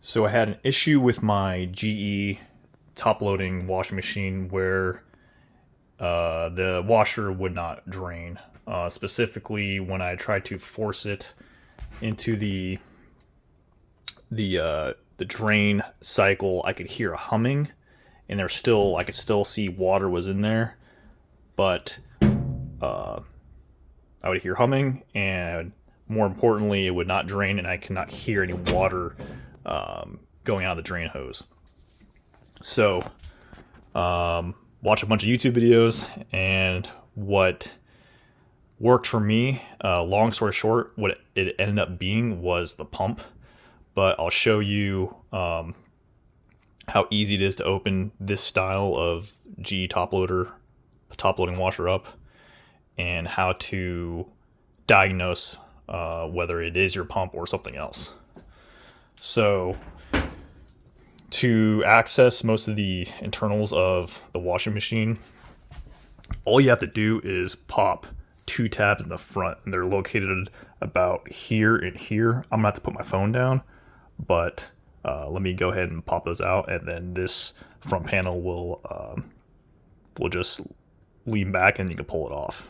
So I had an issue with my GE top loading washing machine where the washer would not drain. Specifically, when I tried to force it into the drain cycle, I could hear a humming, and I could still see water was in there, but I would hear humming, and more importantly, it would not drain, and I could not hear any water going out of the drain hose. So, watch a bunch of YouTube videos, and what worked for me, long story short, what it ended up being was the pump. But I'll show you how easy it is to open this style of GE top loading washer up, and how to diagnose whether it is your pump or something else. So, to access most of the internals of the washing machine, all you have to do is pop two tabs in the front, and they're located about here and here. I'm gonna have to put my phone down, but let me go ahead and pop those out, and then this front panel will just lean back, and you can pull it off.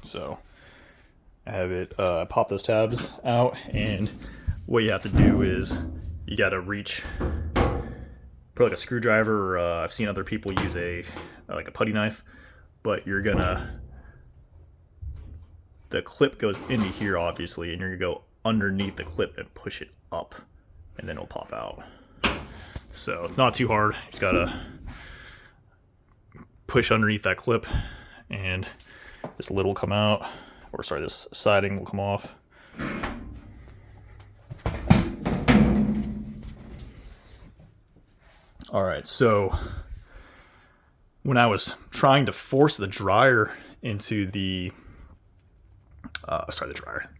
So I have it pop those tabs out, and what you have to do is you got to reach, put like a screwdriver, or I've seen other people use like a putty knife, but the clip goes into here obviously, and you're gonna go underneath the clip and push it up, and then it'll pop out. So it's not too hard. You just gotta push underneath that clip, and this lid will come out, or sorry, this siding will come off. All right, so when I was trying to force the dryer into the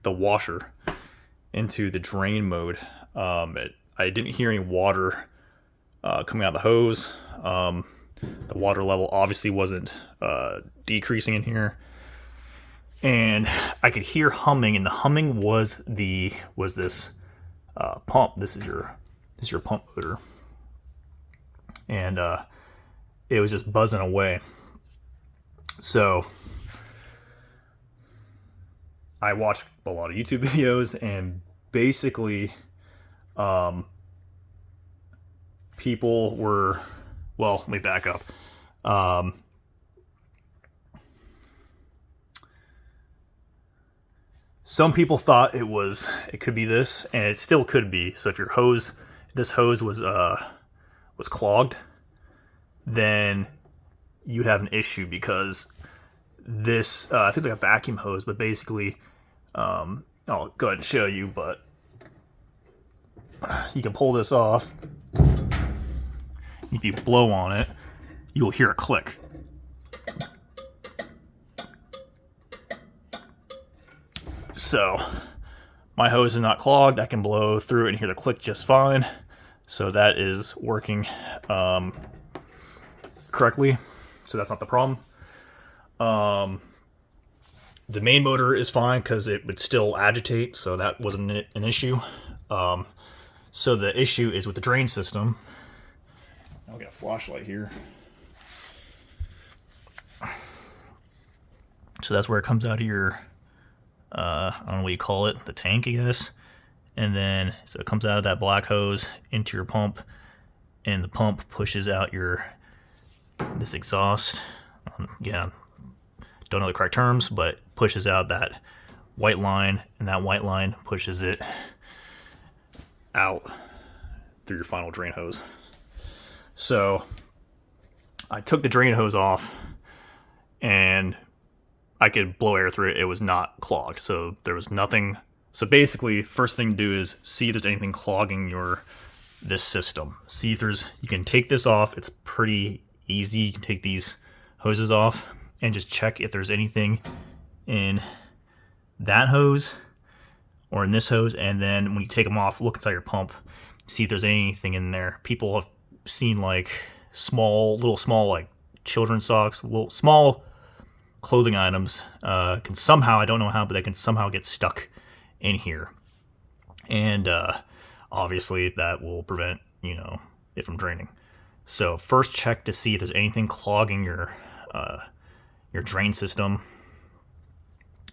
washer into the drain mode, I didn't hear any water coming out of the hose. The water level obviously wasn't decreasing in here, and I could hear humming, and the humming was this pump. This is your pump motor, and it was just buzzing away. So I watched a lot of YouTube videos, and basically people were, well, let me back up. Some people thought it could be this, and it still could be. So if this hose was clogged, then you'd have an issue, because this, I think like a vacuum hose, but basically, I'll go ahead and show you, but you can pull this off. If you blow on it, you'll hear a click. So my hose is not clogged. I can blow through it and hear the click just fine. So that is working correctly. So that's not the problem. The main motor is fine because it would still agitate, so that wasn't an issue. So the issue is with the drain system. I'll get a flashlight here. So that's where it comes out of your, I don't know what you call it, the tank, I guess. And then, so it comes out of that black hose into your pump, and the pump pushes out this exhaust. Again, don't know the correct terms, but pushes out that white line, and that white line pushes it out through your final drain hose. So I took the drain hose off, and I could blow air through it. It was not clogged, so there was nothing. So basically, first thing to do is see if there's anything clogging this system. See if you can take this off. It's pretty easy. You can take these hoses off and just check if there's anything in that hose or in this hose. And then when you take them off, look inside your pump, see if there's anything in there. People have seen like little small like children's socks, little small clothing items can somehow, I don't know how, but they can somehow get stuck in here. And obviously that will prevent, it from draining. So first check to see if there's anything clogging your drain system.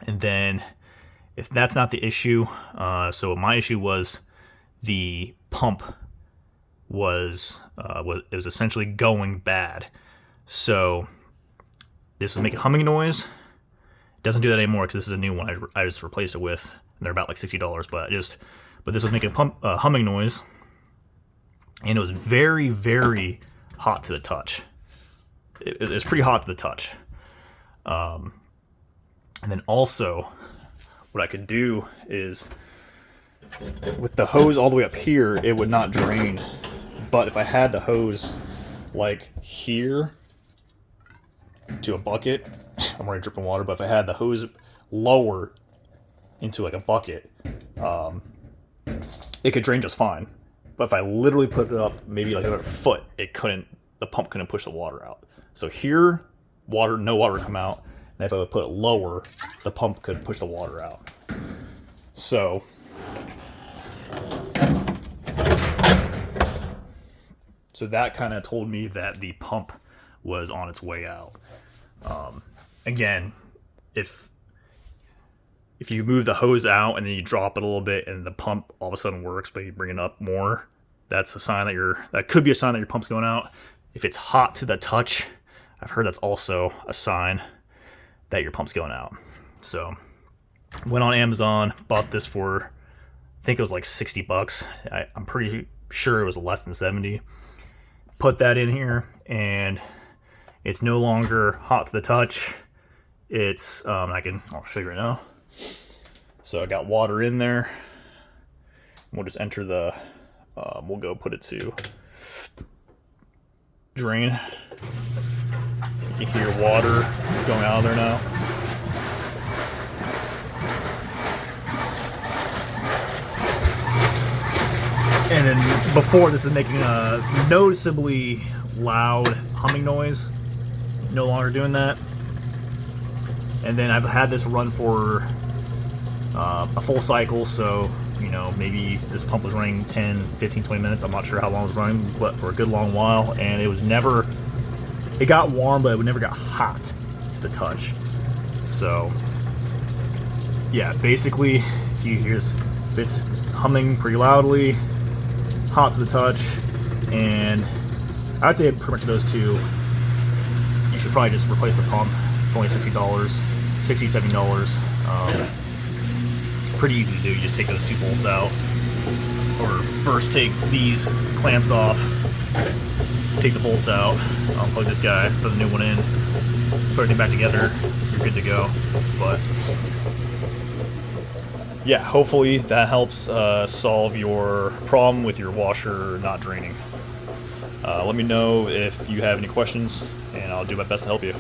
And then if that's not the issue, so my issue was the pump was essentially going bad. So this was making a humming noise. It doesn't do that anymore because this is a new one. I just replaced it with, and they're about like $60. But this was making a humming noise, and it was very, very hot to the touch. It was pretty hot to the touch. And then also, what I could do is, with the hose all the way up here, it would not drain. But if I had the hose like here to a bucket, I'm already dripping water, but if I had the hose lower into like a bucket, it could drain just fine. But if I literally put it up maybe like another foot, the pump couldn't push the water out. So here, no water would come out. And if I would put it lower, the pump could push the water out. So that kind of told me that the pump was on its way out. Again, if you move the hose out and then you drop it a little bit and the pump all of a sudden works, but you bring it up more, that's a sign that could be a sign that your pump's going out. If it's hot to the touch, I've heard that's also a sign that your pump's going out. So went on Amazon, bought this for, I think it was like $60. I'm pretty sure it was less than 70. Put that in here, and it's no longer hot to the touch. It's I'll show you right now. So I got water in there. We'll just enter we'll go put it to drain. You can hear water going out of there now. And then before, this is making a noticeably loud humming noise. No longer doing that. And then I've had this run for a full cycle, so maybe this pump was running 10, 15, 20 minutes. I'm not sure how long it was running, but for a good long while. And it got warm, but it never got hot to the touch. So yeah, basically, if it's humming pretty loudly, hot to the touch, and I'd say pretty much those two, you should probably just replace the pump. It's only $60, $60, $70. Pretty easy to do. You just take those two bolts out, or first take these clamps off, take the bolts out, unplug this guy, put the new one in, put everything back together, you're good to go. But yeah, hopefully that helps solve your problem with your washer not draining. Let me know if you have any questions, and I'll do my best to help you.